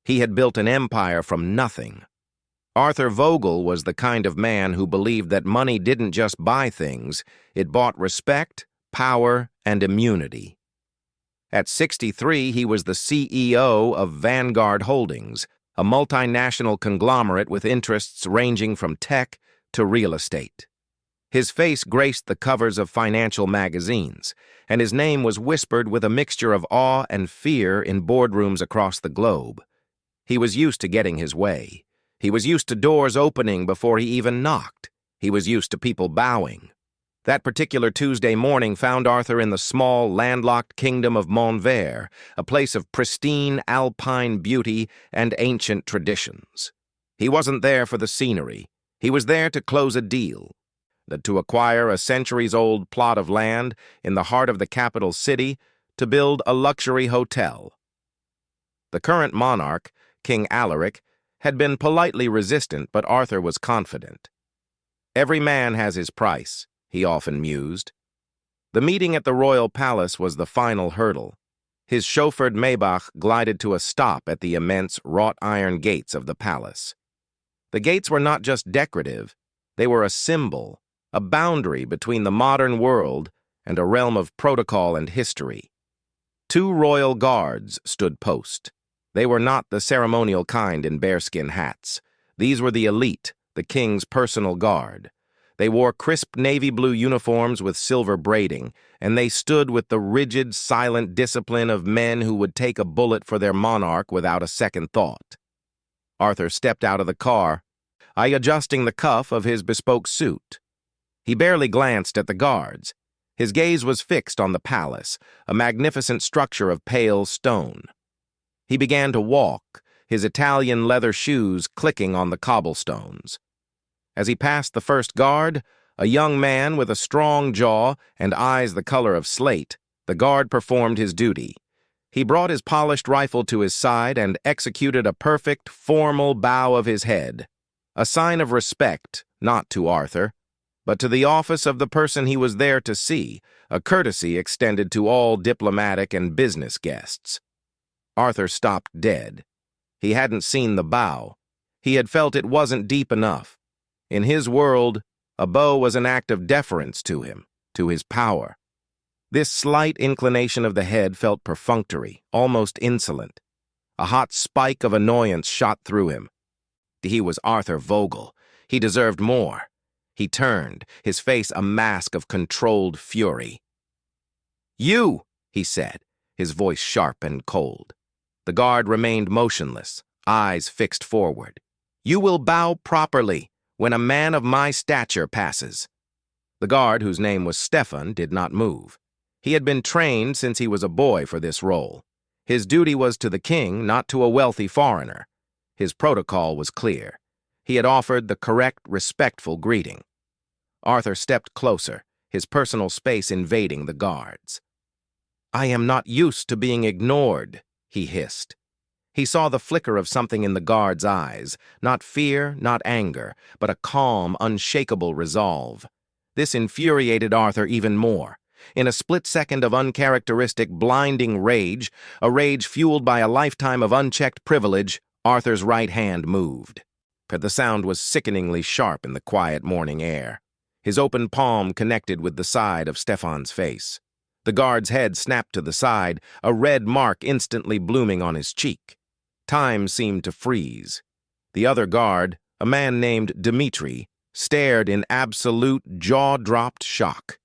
He had built an empire from nothing. Arthur Vogel was the kind of man who believed that money didn't just buy things, it bought respect, power, and immunity. At 63, he was the CEO of Vanguard Holdings, a multinational conglomerate with interests ranging from tech to real estate. His face graced the covers of financial magazines, and his name was whispered with a mixture of awe and fear in boardrooms across the globe. He was used to getting his way. He was used to doors opening before he even knocked. He was used to people bowing. That particular Tuesday morning found Arthur in the small, landlocked kingdom of Montvert, a place of pristine alpine beauty and ancient traditions. He wasn't there for the scenery. He was there to close a deal, to acquire a centuries-old plot of land in the heart of the capital city to build a luxury hotel. The current monarch, King Alaric, had been politely resistant, but Arthur was confident. Every man has his price, he often mused. The meeting at the royal palace was the final hurdle. His chauffeured Maybach glided to a stop at the immense wrought-iron gates of the palace. The gates were not just decorative, they were a symbol, a boundary between the modern world and a realm of protocol and history. 2 royal guards stood post. They were not the ceremonial kind in bearskin hats. These were the elite, the king's personal guard. They wore crisp navy blue uniforms with silver braiding, and they stood with the rigid, silent discipline of men who would take a bullet for their monarch without a second thought. Arthur stepped out of the car, adjusting the cuff of his bespoke suit. He barely glanced at the guards. His gaze was fixed on the palace, a magnificent structure of pale stone. He began to walk, his Italian leather shoes clicking on the cobblestones. As he passed the first guard, a young man with a strong jaw and eyes the color of slate, the guard performed his duty. He brought his polished rifle to his side and executed a perfect, formal bow of his head, a sign of respect, not to Arthur, but to the office of the person he was there to see, a courtesy extended to all diplomatic and business guests. Arthur stopped dead. He hadn't seen the bow. He had felt it wasn't deep enough. In his world, a bow was an act of deference to him, to his power. This slight inclination of the head felt perfunctory, almost insolent. A hot spike of annoyance shot through him. He was Arthur Vogel. He deserved more. He turned, his face a mask of controlled fury. "You!" he said, his voice sharp and cold. The guard remained motionless, eyes fixed forward. "You will bow properly when a man of my stature passes." The guard, whose name was Stefan, did not move. He had been trained since he was a boy for this role. His duty was to the king, not to a wealthy foreigner. His protocol was clear. He had offered the correct, respectful greeting. Arthur stepped closer, his personal space invading the guards. "I am not used to being ignored," he hissed. He saw the flicker of something in the guard's eyes, not fear, not anger, but a calm, unshakable resolve. This infuriated Arthur even more. In a split second of uncharacteristic, blinding rage, a rage fueled by a lifetime of unchecked privilege, Arthur's right hand moved. The sound was sickeningly sharp in the quiet morning air. His open palm connected with the side of Stefan's face. The guard's head snapped to the side, a red mark instantly blooming on his cheek. Time seemed to freeze. The other guard, a man named Dmitri, stared in absolute, jaw-dropped shock.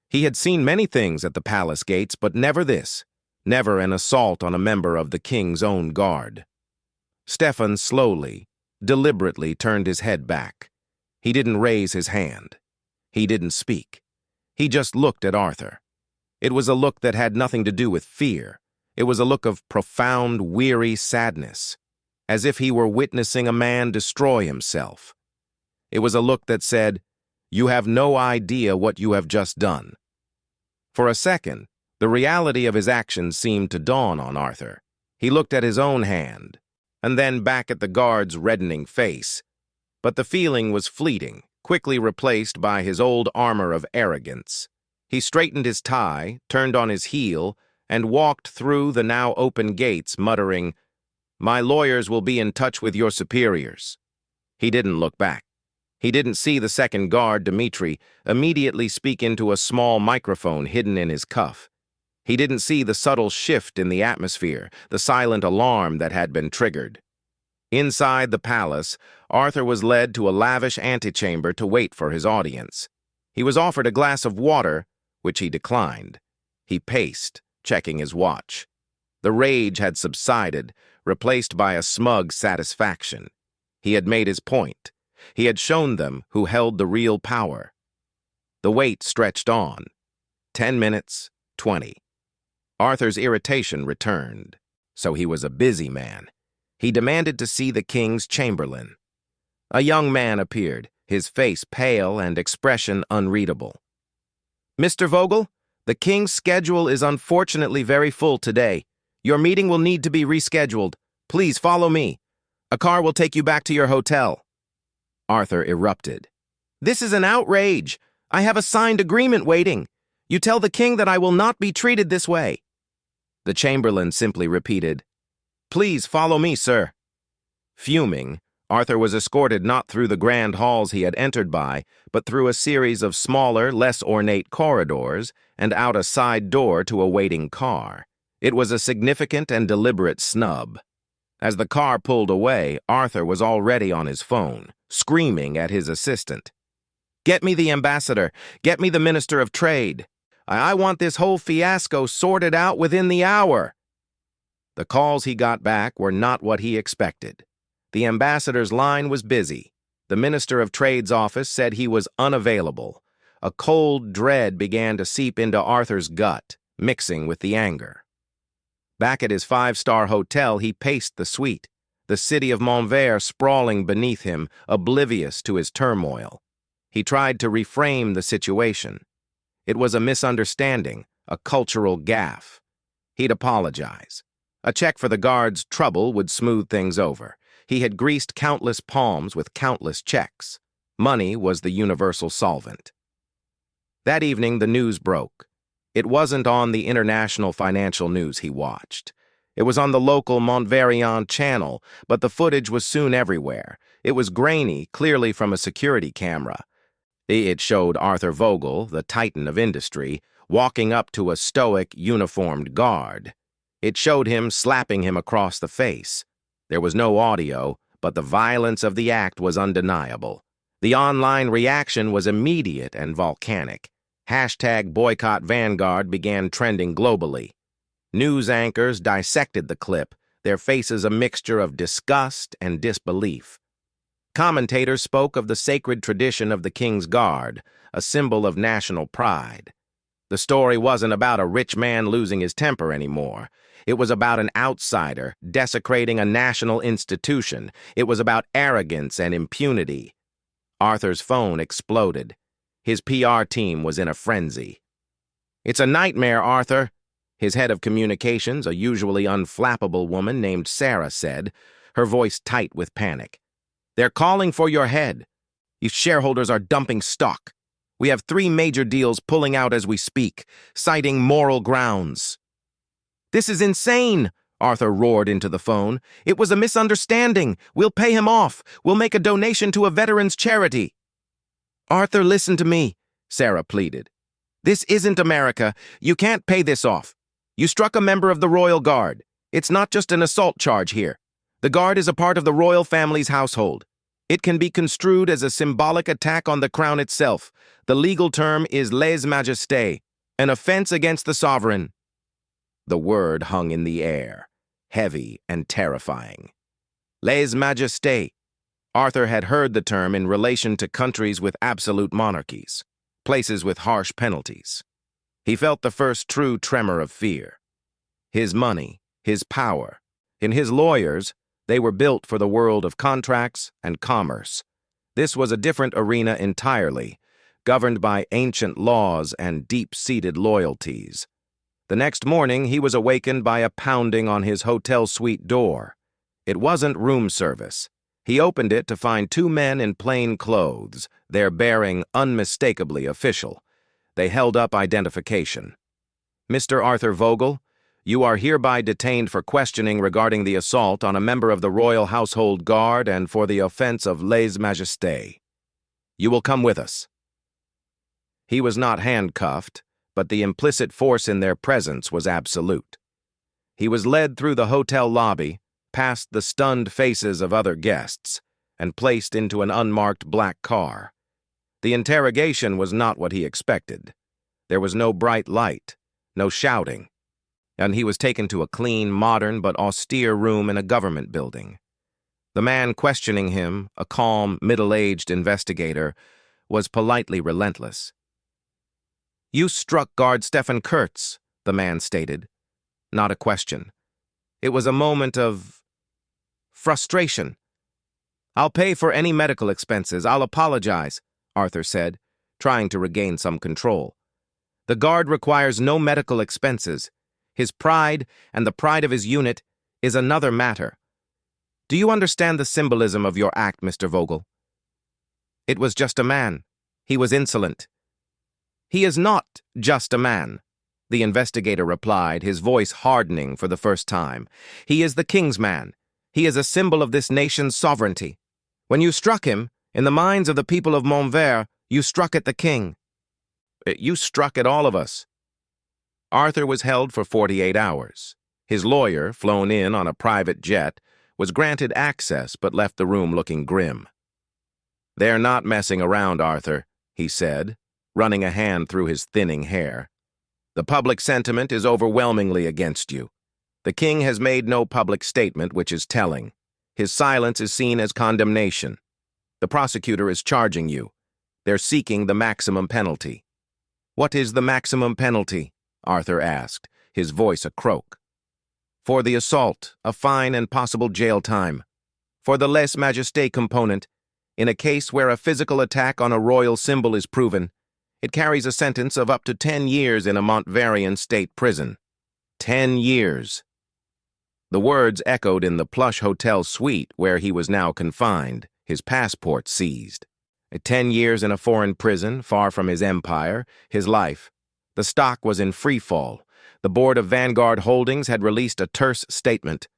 He had seen many things at the palace gates, but never this, never an assault on a member of the king's own guard. Stefan slowly, deliberately turned his head back. He didn't raise his hand. He didn't speak. He just looked at Arthur. It was a look that had nothing to do with fear. It was a look of profound, weary sadness, as if he were witnessing a man destroy himself. It was a look that said, "You have no idea what you have just done." For a second, the reality of his actions seemed to dawn on Arthur. He looked at his own hand, and then back at the guard's reddening face. But the feeling was fleeting, quickly replaced by his old armor of arrogance. He straightened his tie, turned on his heel, and walked through the now open gates, muttering, My lawyers will be in touch with your superiors." He didn't look back. He didn't see the second guard, Dmitri, immediately speak into a small microphone hidden in his cuff. He didn't see the subtle shift in the atmosphere, the silent alarm that had been triggered. Inside the palace, Arthur was led to a lavish antechamber to wait for his audience. He was offered a glass of water, which he declined. He paced, checking his watch. The rage had subsided, replaced by a smug satisfaction. He had made his point. He had shown them who held the real power. The wait stretched on. 10 minutes, 20. Arthur's irritation returned. So he was a busy man. He demanded to see the king's chamberlain. A young man appeared, his face pale and expression unreadable. "Mr. Vogel, the king's schedule is unfortunately very full today. Your meeting will need to be rescheduled. Please follow me. A car will take you back to your hotel." Arthur erupted. "This is an outrage. I have a signed agreement waiting. You tell the king that I will not be treated this way." The chamberlain simply repeated, "Please follow me, sir." Fuming, Arthur was escorted not through the grand halls he had entered by, but through a series of smaller, less ornate corridors and out a side door to a waiting car. It was a significant and deliberate snub. As the car pulled away, Arthur was already on his phone, screaming at his assistant. "Get me the ambassador. Get me the Minister of Trade. I want this whole fiasco sorted out within the hour." The calls he got back were not what he expected. The ambassador's line was busy. The Minister of Trade's office said he was unavailable. A cold dread began to seep into Arthur's gut, mixing with the anger. Back at his five-star hotel, he paced the suite, the city of Montvert sprawling beneath him, oblivious to his turmoil. He tried to reframe the situation. It was a misunderstanding, a cultural gaffe. He'd apologize. A check for the guard's trouble would smooth things over. He had greased countless palms with countless checks. Money was the universal solvent. That evening, the news broke. It wasn't on the international financial news he watched. It was on the local Montverian channel, but the footage was soon everywhere. It was grainy, clearly from a security camera. It showed Arthur Vogel, the titan of industry, walking up to a stoic, uniformed guard. It showed him slapping him across the face. There was no audio, but the violence of the act was undeniable. The online reaction was immediate and volcanic. #BoycottVanguard began trending globally. News anchors dissected the clip, their faces a mixture of disgust and disbelief. Commentators spoke of the sacred tradition of the King's Guard, a symbol of national pride. The story wasn't about a rich man losing his temper anymore. It was about an outsider desecrating a national institution. It was about arrogance and impunity. Arthur's phone exploded. His PR team was in a frenzy. "It's a nightmare, Arthur," his head of communications, a usually unflappable woman named Sarah, said, her voice tight with panic. "They're calling for your head. You shareholders are dumping stock. We have 3 major deals pulling out as we speak, citing moral grounds." "This is insane," Arthur roared into the phone. "It was a misunderstanding. We'll pay him off. We'll make a donation to a veterans charity." "Arthur, listen to me," Sarah pleaded. "This isn't America. You can't pay this off. You struck a member of the Royal Guard. It's not just an assault charge here. The Guard is a part of the royal family's household. It can be construed as a symbolic attack on the crown itself. The legal term is lèse-majesté, an offense against the sovereign." The word hung in the air, heavy and terrifying. Lèse-majesté. Arthur had heard the term in relation to countries with absolute monarchies, places with harsh penalties. He felt the first true tremor of fear. His money, his power, and his lawyers, they were built for the world of contracts and commerce. This was a different arena entirely, governed by ancient laws and deep-seated loyalties. The next morning, he was awakened by a pounding on his hotel suite door. It wasn't room service. He opened it to find 2 men in plain clothes, their bearing unmistakably official. They held up identification. "Mr. Arthur Vogel, You are hereby detained for questioning regarding the assault on a member of the Royal Household Guard and for the offense of lèse-majesté. You will come with us." He was not handcuffed, but the implicit force in their presence was absolute. He was led through the hotel lobby, past the stunned faces of other guests, and placed into an unmarked black car. The interrogation was not what he expected. There was no bright light, no shouting, and he was taken to a clean, modern, but austere room in a government building. The man questioning him, a calm, middle-aged investigator, was politely relentless. "You struck Guard Stefan Kurtz," the man stated. Not a question. It was a moment of frustration. "I'll pay for any medical expenses. I'll apologize," Arthur said, trying to regain some control. "The guard requires no medical expenses. His pride, and the pride of his unit, is another matter. Do you understand the symbolism of your act, Mr. Vogel?" "It was just a man. He was insolent." "He is not just a man," the investigator replied, his voice hardening for the first time. "He is the king's man. He is a symbol of this nation's sovereignty. When you struck him, in the minds of the people of Montvert, you struck at the king. You struck at all of us." Arthur was held for 48 hours. His lawyer, flown in on a private jet, was granted access but left the room looking grim. "They're not messing around, Arthur," he said, running a hand through his thinning hair. "The public sentiment is overwhelmingly against you. The king has made no public statement, which is telling. His silence is seen as condemnation. The prosecutor is charging you. They're seeking the maximum penalty." "What is the maximum penalty?" Arthur asked, his voice a croak. "For the assault, a fine and possible jail time. For the lèse-majesté component, in a case where a physical attack on a royal symbol is proven, it carries a sentence of up to 10 years in a Montverian state prison. 10 years. The words echoed in the plush hotel suite where he was now confined, his passport seized. 10 years in a foreign prison, far from his empire, his life. The stock was in free fall. The board of Vanguard Holdings had released a terse statement.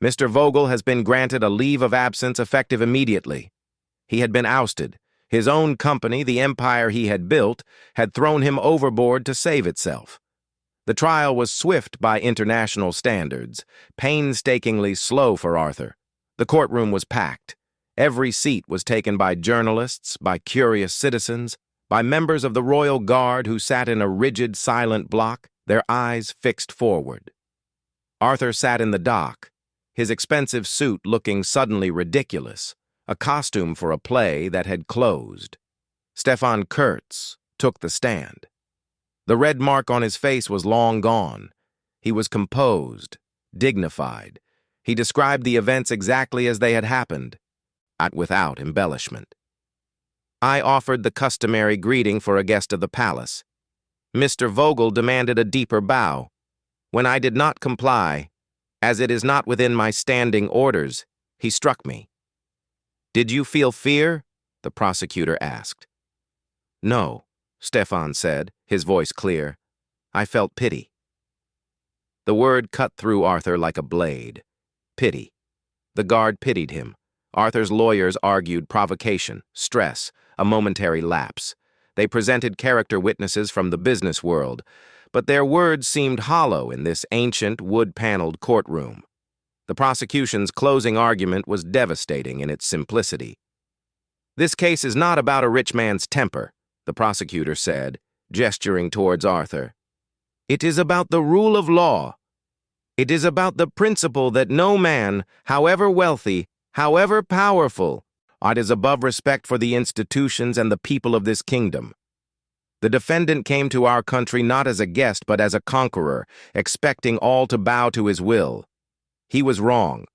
"Mr. Vogel has been granted a leave of absence effective immediately." He had been ousted. His own company, the empire he had built, had thrown him overboard to save itself. The trial was swift by international standards, painstakingly slow for Arthur. The courtroom was packed. Every seat was taken by journalists, by curious citizens, by members of the Royal Guard who sat in a rigid, silent block, their eyes fixed forward. Arthur sat in the dock, his expensive suit looking suddenly ridiculous, a costume for a play that had closed. Stefan Kurtz took the stand. The red mark on his face was long gone. He was composed, dignified. He described the events exactly as they had happened, without embellishment. I offered the customary greeting for a guest of the palace. Mr. Vogel demanded a deeper bow. When I did not comply, as it is not within my standing orders, he struck me. "Did you feel fear?" the prosecutor asked. "No," Stefan said, his voice clear. "I felt pity." The word cut through Arthur like a blade. Pity. The guard pitied him. Arthur's lawyers argued provocation, stress, a momentary lapse. They presented character witnesses from the business world, but their words seemed hollow in this ancient, wood-paneled courtroom. The prosecution's closing argument was devastating in its simplicity. "This case is not about a rich man's temper," the prosecutor said, gesturing towards Arthur. "It is about the rule of law. It is about the principle that no man, however wealthy, however powerful, is above respect for the institutions and the people of this kingdom. The defendant came to our country not as a guest but as a conqueror, expecting all to bow to his will. He was wrong,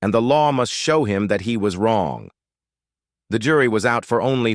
and the law must show him that he was wrong." The jury was out for only